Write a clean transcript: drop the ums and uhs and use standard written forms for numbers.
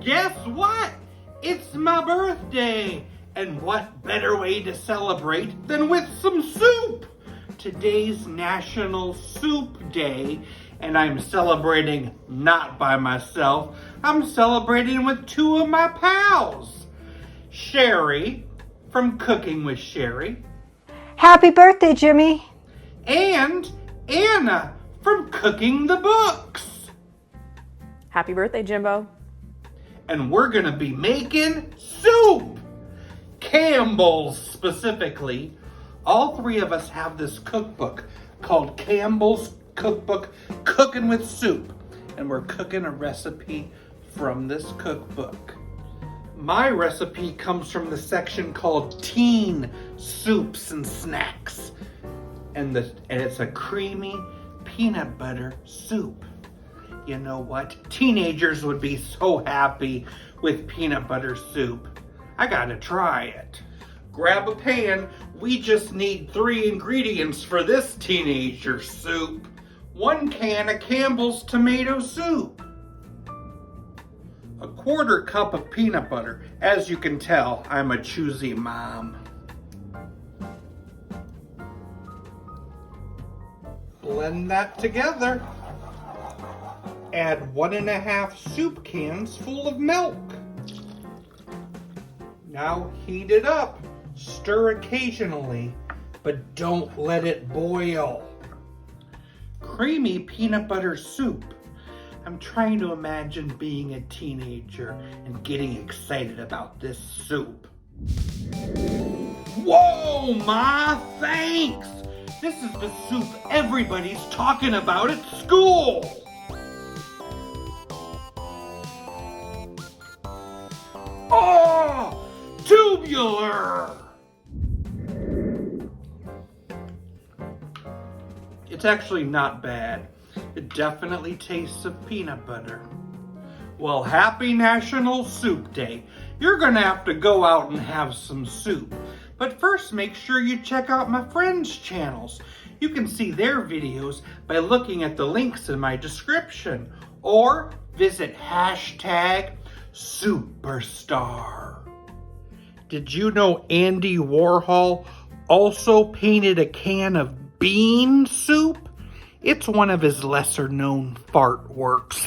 Guess what? It's my birthday. And what better way to celebrate than with some soup? Today's National Soup Day, and I'm celebrating not by myself. I'm celebrating with two of my pals. Sherry from Cooking with Sherry. Happy birthday, Jimmy. And Anna from Cooking the Books. Happy birthday, Jimbo. And we're gonna be making soup. Campbell's specifically. All three of us have this cookbook called Campbell's Cookbook Cooking with Soup. And we're cooking a recipe from this cookbook. My recipe comes from the section called Teen Soups and Snacks. And it's a creamy peanut butter soup. You know what? Teenagers would be so happy with peanut butter soup. I gotta try it. Grab a pan. We just need 3 ingredients for this teenager soup. 1 can of Campbell's tomato soup. 1/4 cup of peanut butter. As you can tell, I'm a choosy mom. Blend that together. Add 1½ soup cans full of milk. Now heat it up. Stir occasionally, but don't let it boil. Creamy peanut butter soup. I'm trying to imagine being a teenager and getting excited about this soup. Whoa, Ma, thanks! This is the soup everybody's talking about at school. Oh, tubular! It's actually not bad. It definitely tastes of peanut butter. Well, happy National Soup Day. You're gonna have to go out and have some soup. But first, make sure you check out my friends' channels. You can see their videos by looking at the links in my description. Or visit #Superstar. Did you know Andy Warhol also painted a can of bean soup? It's one of his lesser known fart works.